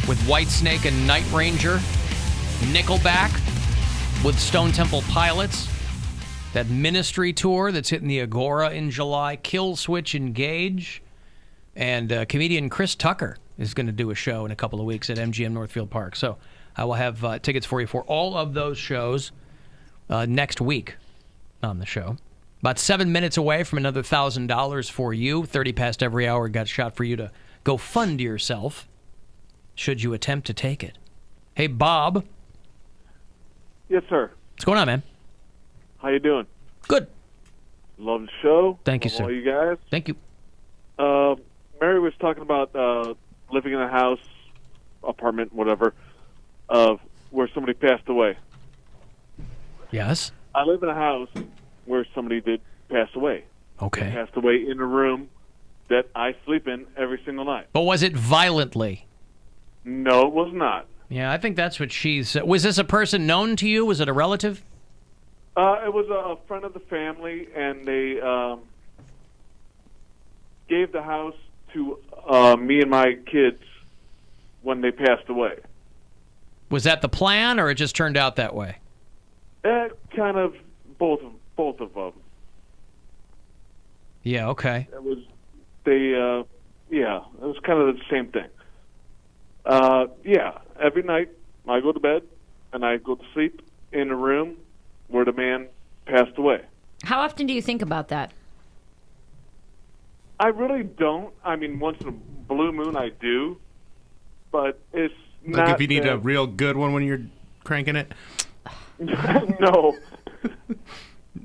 with Whitesnake and Night Ranger. Nickelback with Stone Temple Pilots. That Ministry tour that's hitting the Agora in July. Killswitch Engage. And comedian Chris Tucker is going to do a show in a couple of weeks at MGM Northfield Park. So I will have tickets for you for all of those shows next week on the show. About 7 minutes away from another $1,000 for you. 30 past every hour got shot for you to go fund yourself, should you attempt to take it. Hey, Bob. Yes, sir. What's going on, man? How you doing? Good. Love the show. Thank you, Love sir. all you guys. Thank you. Mary was talking about living in a house, apartment, whatever, where somebody passed away. Yes? I live in a house where somebody did pass away. Okay. They passed away in a room that I sleep in every single night. But was it violently? No, it was not. Yeah, I think that's what she's... Was this a person known to you? Was it a relative? It was a friend of the family, and they gave the house to me and my kids when they passed away. Was that the plan, or it just turned out that way? Kind of both of them. Yeah, okay. It was it was kind of the same thing. Every night I go to bed and I go to sleep in a room where the man passed away. How often do you think about that? I really don't. I mean, once in a blue moon I do, but it's not... Like if you need a real good one when you're cranking it? No.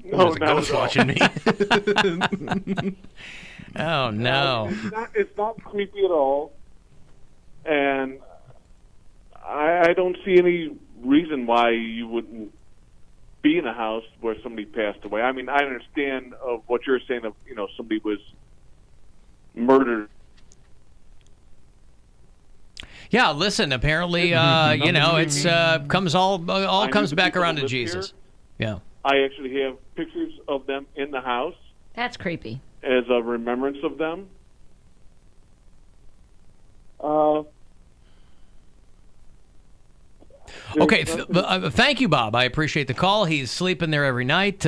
There's a ghost watching me. Oh, no. It's not creepy at all, and I don't see any reason why you wouldn't be in a house where somebody passed away. I mean, I understand of what you're saying of, somebody was murdered. Yeah, listen, apparently, it's comes all comes back around to Jesus. Yeah. I actually have pictures of them in the house. That's creepy. As a remembrance of them. Okay, thank you, Bob. I appreciate the call. He's sleeping there every night.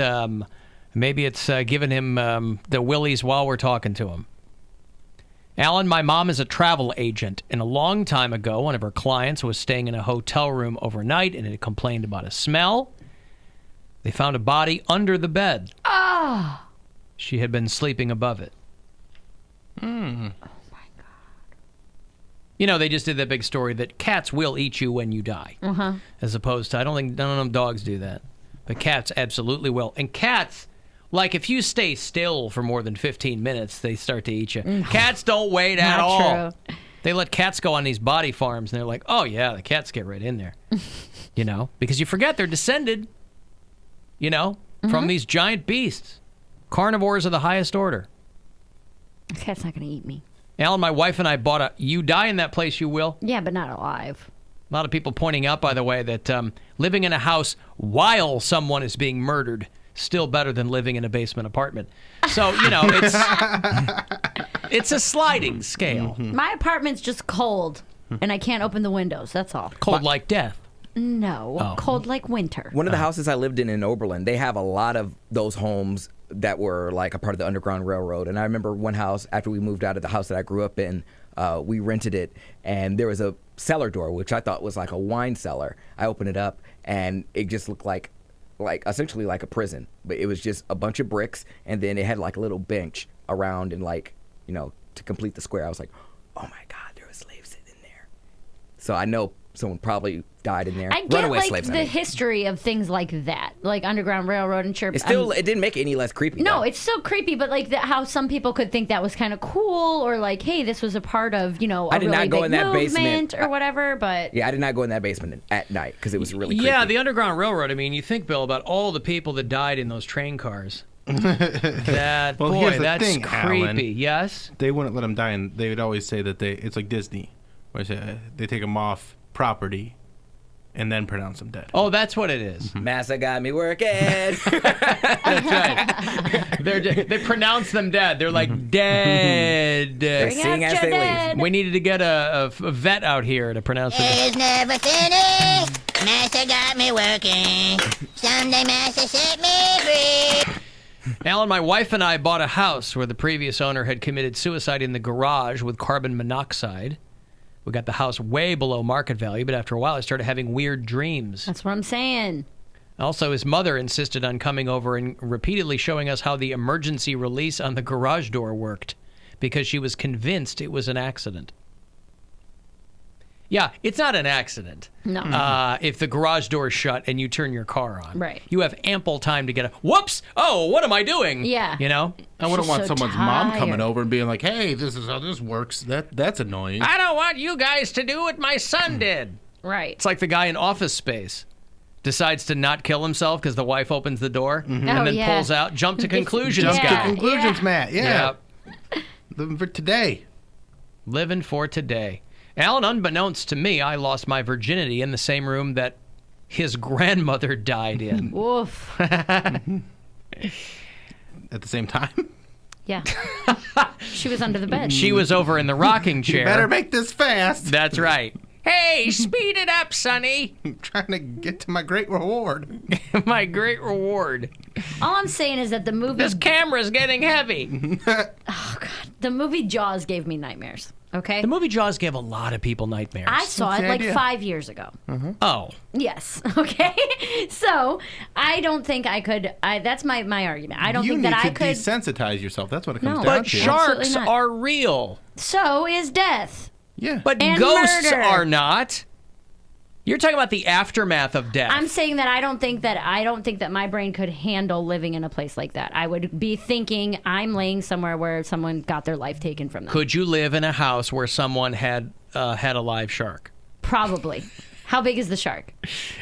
Maybe it's giving him the willies while we're talking to him. Alan, my mom is a travel agent, and a long time ago, one of her clients was staying in a hotel room overnight and had complained about a smell. They found a body under the bed. Ah! She had been sleeping above it. Oh, my God. They just did that big story that cats will eat you when you die. Uh-huh. As opposed to, I don't think none of them dogs do that. But cats absolutely will. And cats, like if you stay still for more than 15 minutes, they start to eat you. No. Cats don't wait at all. True. They let cats go on these body farms, and they're like, oh, yeah, the cats get right in there. Because you forget they're descended, from these giant beasts. Carnivores of the highest order. The cat's not going to eat me. Alan, my wife and I bought you die in that place, you will. Yeah, but not alive. A lot of people pointing out, by the way, that living in a house while someone is being murdered still better than living in a basement apartment. So, it's a sliding scale. Mm-hmm. My apartment's just cold, and I can't open the windows. That's all. Cold like death. No, cold like winter. One of the houses I lived in Oberlin, they have a lot of those homes that were like a part of the Underground Railroad. And I remember one house, after we moved out of the house that I grew up in, we rented it, and there was a cellar door, which I thought was like a wine cellar. I opened it up, and it just looked like essentially like a prison. But it was just a bunch of bricks, and then it had like a little bench around and to complete the square. I was like, oh my God, there were slaves sitting in there. So I know someone probably died in there. I get slaves, the history of things like that, like Underground Railroad and Chirp. It didn't make it any less creepy. No, though. It's still creepy, but how some people could think that was kind of cool, or hey, this was a part of I did not go in that basement or whatever. But yeah, I did not go in that basement at night because it was really creepy. Yeah, the Underground Railroad. I mean, you think, Bill, about all the people that died in those train cars. That's creepy. Alan. Yes, they wouldn't let them die, and they would always say that it's like Disney, where they take them off property and then pronounce them dead. Oh, that's what it is. Massa got me working. That's right. They pronounce them dead. They're like, dead. They sing as they leave. We needed to get a vet out here to pronounce it. It's never finished. Master got me working. Someday Master set me free. Alan, my wife and I bought a house where the previous owner had committed suicide in the garage with carbon monoxide. We got the house way below market value, but after a while I started having weird dreams. That's what I'm saying. Also, his mother insisted on coming over and repeatedly showing us how the emergency release on the garage door worked because she was convinced it was an accident. Yeah, it's not an accident. No. If the garage door is shut and you turn your car on. Right. You have ample time to get a, whoops, oh, what am I doing? Yeah. You know? I wouldn't She's want so someone's mom coming tired. over and being like, "Hey, this is how this works." That's annoying. I don't want you guys to do what my son did. Right. It's like the guy in Office Space decides to not kill himself because the wife opens the door and Oh, then yeah. pulls out, jump to conclusions Jump to guy. Conclusions, Matt. Yeah. Yep. Living for today. Living for today. Alan, unbeknownst to me, I lost my virginity in the same room that his grandmother died in. Woof. At the same time. Yeah. She was under the bed. She was over in the rocking You chair. better make this fast. That's right. Hey, speed it up, Sonny. I'm trying to get to my great reward. My great reward. All I'm saying is that the movie, This camera's getting heavy. the movie Jaws gave me nightmares. Okay. The movie Jaws gave a lot of people nightmares. I saw What's it the like idea? 5 years ago. Oh. Yes. Okay. So I don't think I could. That's my argument. I don't You think need that to I could. desensitize yourself. That's what it comes No. down But to. sharks Absolutely not. are real. So is death. Yeah. But And ghosts murder. are not. You're talking about the aftermath of death. I'm saying that I don't think that my brain could handle living in a place like that. I would be thinking I'm laying somewhere where someone got their life taken from them. Could you live in a house where someone had a live shark? Probably. How big is the shark?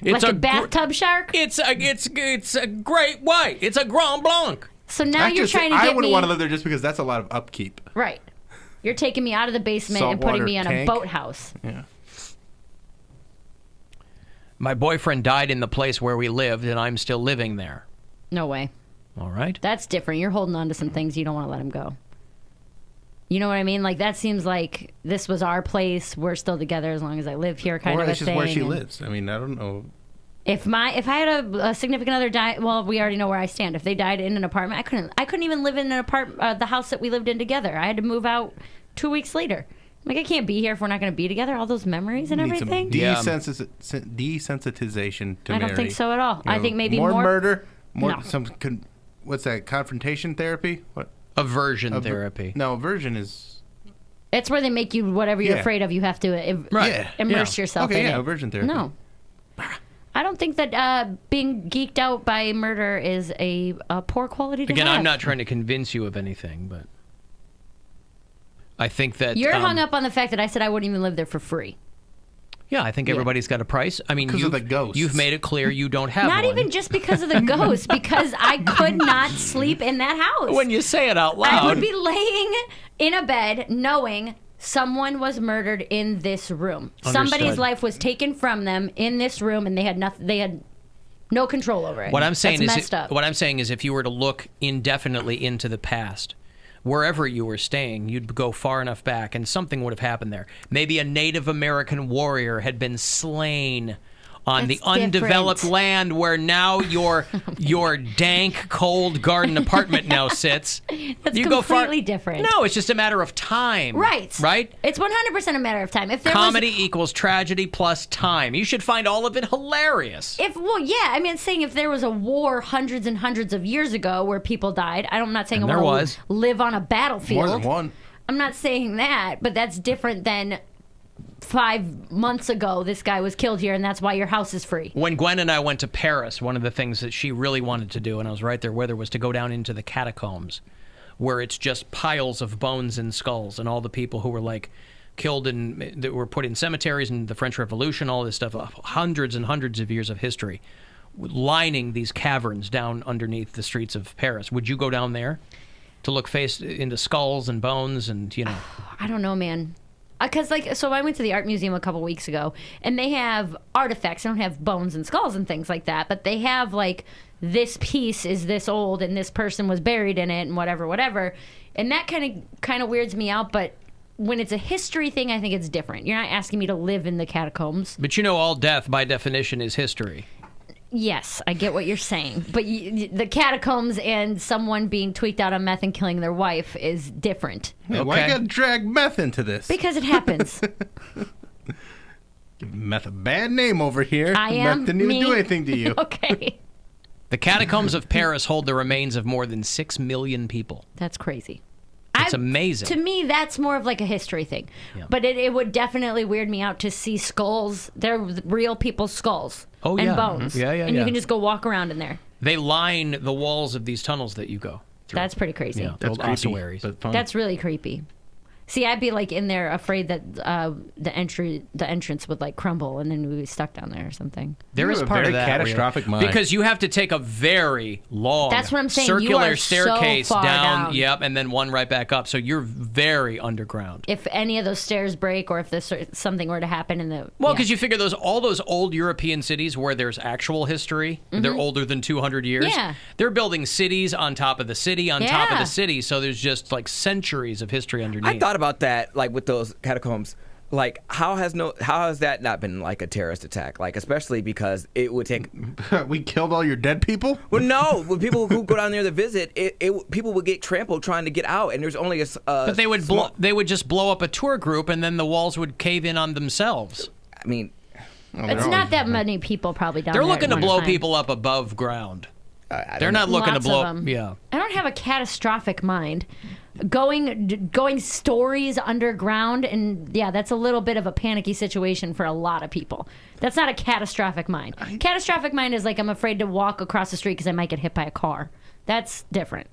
It's Like a bathtub shark? It's a great white. It's a Grand Blanc. So now you're Just- trying to I get wouldn't me want to live there just because that's a lot of upkeep. right. You're taking me out of the basement and putting Saltwater me in a tank. boathouse. Yeah. My boyfriend died in the place where we lived, and I'm still living there. No way. All right. That's different. You're holding on to some things you don't want to let him go. You know what I mean? Like that seems like this was our place. We're still together as long as I live here, kind Or of a it's just thing. where she And lives. I mean, I don't know. If I had a significant other die, well, we already know where I stand. If they died in an apartment, I couldn't even live in an apartment, the house that we lived in together. I had to move out 2 weeks later. Like I can't be here if we're not going to be together. All those memories and Need everything. some Yeah. desensitization to I don't marry. think so at all. You I know, think maybe more more murder. More No. what's that? Confrontation therapy? What? Aversion Aver- therapy. No, aversion is It's where they make you whatever you're Yeah. afraid of. You have to Right. immerse yourself okay. in Yeah, it. aversion therapy. No. I don't think that being geeked out by murder is a poor quality to Again, have. I'm not trying to convince you of anything, but I think that You're hung up on the fact that I said I wouldn't even live there for free. Yeah, I think everybody's got a price. I mean, 'Cause of the ghosts. You've made it clear you don't have Not one. even just because of the ghost, because I could not sleep in that house. When you say it out loud. I would be laying in a bed knowing someone was murdered in this room. Somebody's Understood. life was taken from them in this room, and they had nothing. They had no control over it. What I'm saying That's is, messed up. what I'm saying is, if you were to look indefinitely into the past, wherever you were staying, you'd go far enough back, and something would have happened there. Maybe a Native American warrior had been slain on the That's undeveloped different. land where now your dank, cold garden apartment now sits. That's you go far. completely different. No, it's just a matter of time. Right. Right. It's 100% a matter of time. If there Comedy was, equals tragedy plus time. You should find all of it hilarious. I mean, saying if there was a war hundreds and hundreds of years ago where people died, I'm not saying And I there want was. to live on a battlefield. more than one. I'm not saying that, but that's different than 5 months ago this guy was killed here and that's why your house is free. When Gwen and I went to Paris, one of the things that she really wanted to do, and I was right there with her, was to go down into the catacombs, where it's just piles of bones and skulls, and all the people who were like killed that were put in cemeteries in the French Revolution, all this stuff, hundreds and hundreds of years of history, lining these caverns down underneath the streets of Paris. Would you go down there to look face into skulls and bones and, you know? I don't know, man. Because, so I went to the art museum a couple weeks ago, and they have artifacts. They don't have bones and skulls and things like that, but they have, like, this piece is this old, and this person was buried in it, and whatever. And that kind of weirds me out, but when it's a history thing, I think it's different. You're not asking me to live in the catacombs. But all death, by definition, is history. Yes, I get what you're saying. But the catacombs and someone being tweaked out on meth and killing their wife is different. Hey, why you gotta drag meth into this? Because it happens. Give meth a bad name over here. I am Meth didn't even do anything to you. Okay. The catacombs of Paris hold the remains of more than 6 million people. That's crazy. It's amazing. To me, that's more of like a history thing. Yeah. But it would definitely weird me out to see skulls. They're real people's skulls and bones. Yeah, and you can just go walk around in there. They line the walls of these tunnels that you go through. That's pretty crazy. Yeah, That's old creepy, ossuaries. but fun. That's really creepy. See, I'd be like in there afraid that the entrance would like crumble and then we'd be stuck down there or something. There You is have a part of very that catastrophic mind. because you have to take a very long, That's what I'm saying. You circular are so staircase far down. Yep, and then one right back up. So you're very underground. If any of those stairs break or if something were to happen in the Well, because you figure all those old European cities where there's actual history, they're older than 200 years. Yeah. They're building cities on top of the city on top of Yeah. the city. So there's just like centuries of history underneath. I thought about that, like with those catacombs. Like, how has that not been like a terrorist attack? Like, especially because it would take. We killed all your dead people? Well, no, when people who go down there to visit, people would get trampled trying to get out, and there's only a. But they would they would just blow up a tour group, and then the walls would cave in on themselves. I mean, it's not that many people probably down They're there. looking to at one blow time. people up above ground. I They're don't not know. looking Lots to blow. of 'em. Yeah. I don't have a catastrophic mind. Going stories underground, and yeah, that's a little bit of a panicky situation for a lot of people. That's not a catastrophic mind. Catastrophic mind is like I'm afraid to walk across the street because I might get hit by a car. That's different.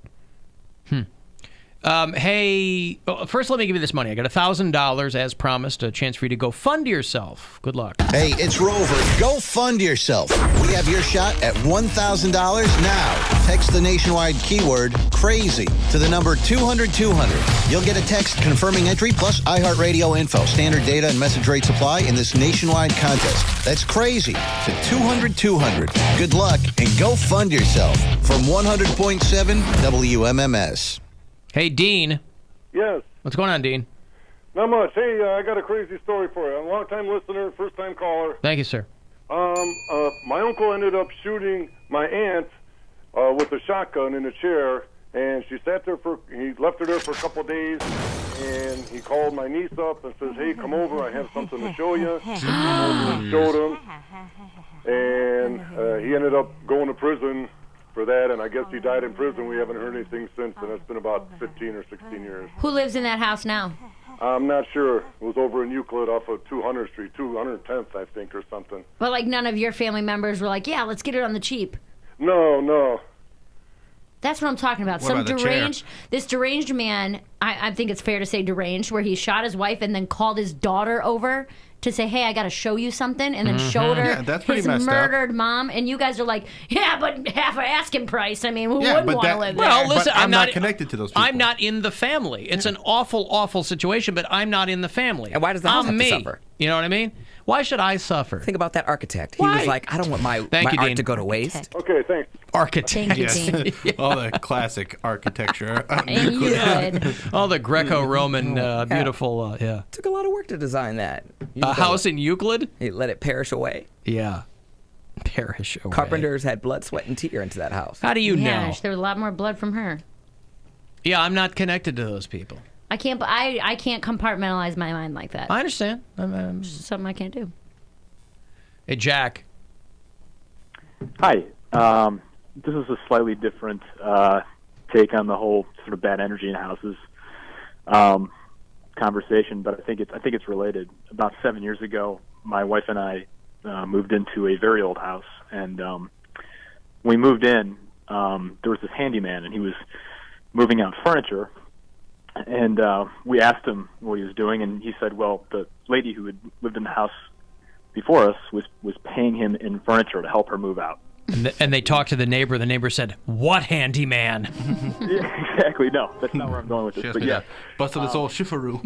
Hey, first let me give you this money. I got $1,000 as promised, a chance for you to go fund yourself. Good luck. Hey, it's Rover. Go fund yourself. We have your shot at $1,000 now. Text the nationwide keyword CRAZY to the number 200-200. You'll get a text confirming entry plus iHeartRadio info, standard data, and message rate supply in this nationwide contest. That's CRAZY to 200-200. Good luck and go fund yourself from 100.7 WMMS. Hey, Dean. Yes. What's going on, Dean? Not much. Hey, I got a crazy story for you. I'm a long-time listener, first-time caller. Thank you, sir. My uncle ended up shooting my aunt with a shotgun in a chair, and he left her there for a couple of days, and he called my niece up and says, hey, come over, I have something to show you. She came over and showed him, and he ended up going to prison for that, and I guess he died in prison. We haven't heard anything since, and it's been about 15 or 16 years. Who lives in that house now? I'm not sure. It was over in Euclid off of 200th Street, 210th, I think, or something. But like none of your family members were like, yeah, let's get it on the cheap. No. That's what I'm talking about. What about the chair? This deranged man, I think it's fair to say deranged, where he shot his wife and then called his daughter over to say, hey, I got to show you something, and then showed her Yeah, that's pretty his messed up. murdered mom. And you guys are like, yeah, but half an asking price. I mean, who wouldn't want to live there? Well, listen, But I'm not connected to those people. I'm not in the family. It's an awful, awful situation, but I'm not in the family. And why does the house I'm have to me. suffer? You know what I mean? Why should I suffer? Think about that architect. He Why? was like, I don't want my Thank you, art Dean. to go to waste. Okay, thanks. Architect. Thank you, Dean. All the classic architecture. And you would. All the Greco-Roman, beautiful, yeah. Took a lot of work to design that. A house in Euclid? He let it perish away. Yeah. Perish away. Carpenters had blood, sweat, and tear into that house. How do you know? Yeah, there was a lot more blood from her. Yeah, I'm not connected to those people. I can't compartmentalize my mind like that. I understand. It's something I can't do. Hey, Jack. Hi. This is a slightly different take on the whole sort of bad energy in houses conversation, but I think it's related. About 7 years ago, my wife and I moved into a very old house, and when we moved in, there was this handyman, and he was moving out furniture. And we asked him what he was doing, and he said, well, the lady who had lived in the house before us was paying him in furniture to help her move out. And they talked to the neighbor. The neighbor said, what handyman? Yeah, exactly. No, that's not where I'm going with this. But yeah, busted its old shifaroo.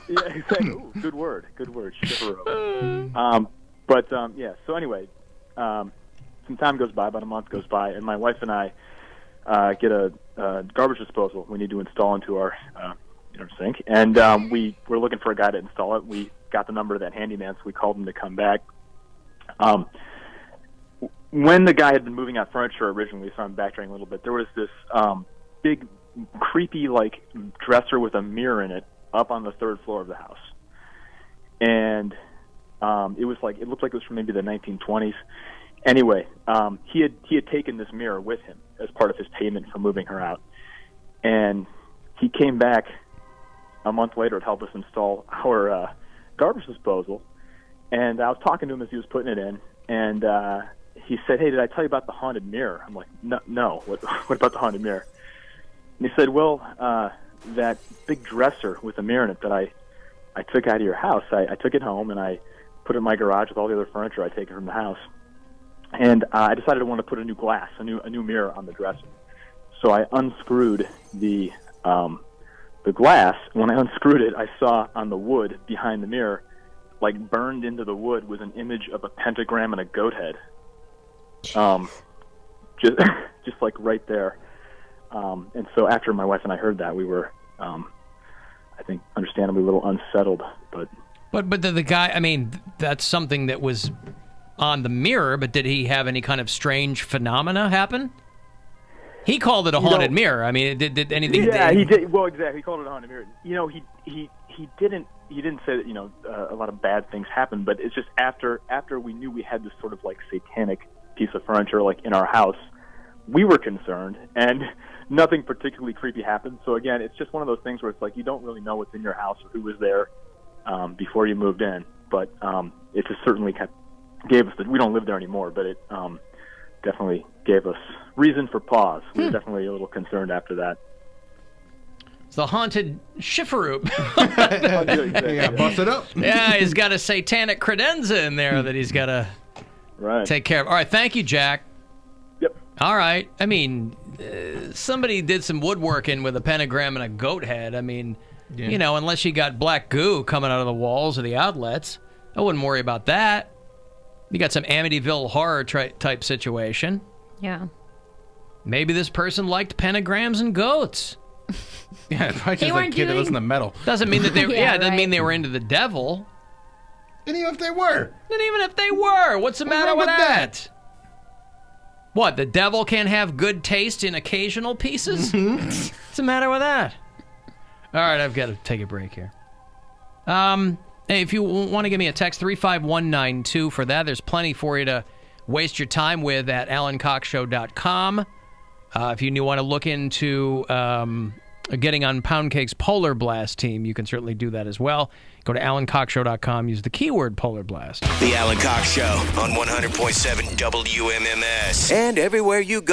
Yeah, exactly. Ooh, good word. Shifaroo. Yeah. So anyway, some time goes by, about a month goes by, and my wife and I get a garbage disposal we need to install into our sink, and we were looking for a guy to install it. We got the number of that handyman, so we called him to come back. When the guy had been moving out furniture originally, so I'm backtracking a little bit, there was this big, creepy, dresser with a mirror in it up on the third floor of the house. And it looked like it was from maybe the 1920s. Anyway, he had taken this mirror with him as part of his payment for moving her out. And he came back a month later to help us install our garbage disposal. And I was talking to him as he was putting it in, and he said, "Hey, did I tell you about the haunted mirror?" I'm like, "No. What about the haunted mirror?" And he said, "Well, that big dresser with a mirror in it that I took out of your house, I took it home and I put it in my garage with all the other furniture I take from the house. And I decided I wanted to put a new glass, a new mirror on the dresser. So I unscrewed the glass. When I unscrewed it, I saw on the wood behind the mirror, burned into the wood, was an image of a pentagram and a goat head. Just right there. And so after my wife and I heard that, we were, I think, understandably a little unsettled. But the guy, I mean, that's something that was on the mirror, but did he have any kind of strange phenomena happen? He called it a haunted mirror. I mean, did anything? Yeah, he did. Well, exactly. He called it a haunted mirror. He didn't say that, a lot of bad things happened, but it's just after we knew we had this sort of satanic piece of furniture in our house, we were concerned, and nothing particularly creepy happened. So again, it's just one of those things where it's you don't really know what's in your house or who was there before you moved in, but it just certainly gave us we don't live there anymore, but it definitely gave us reason for pause. We were definitely a little concerned after that. It's the haunted shifaroop. Yeah, bust it up. Yeah, he's got a satanic credenza in there that he's got to take care of. All right, thank you, Jack. Yep. All right. I mean, somebody did some woodworking with a pentagram and a goat head. I mean, unless you got black goo coming out of the walls or the outlets, I wouldn't worry about that. You got some Amityville horror type situation. Yeah. Maybe this person liked pentagrams and goats. Yeah, probably just a kid that listens to metal. Doesn't mean that they doesn't mean they were into the devil. And even if they were. What's the matter with that? What, the devil can't have good taste in occasional pieces? What's the matter with that? All right, I've got to take a break here. Hey, if you want to give me a text, 35192 for that. There's plenty for you to waste your time with at alancoxshow.com. If you want to look into getting on Poundcake's Polar Blast team, you can certainly do that as well. Go to alancoxshow.com, use the keyword Polar Blast. The Alan Cox Show on 100.7 WMMS. And everywhere you go.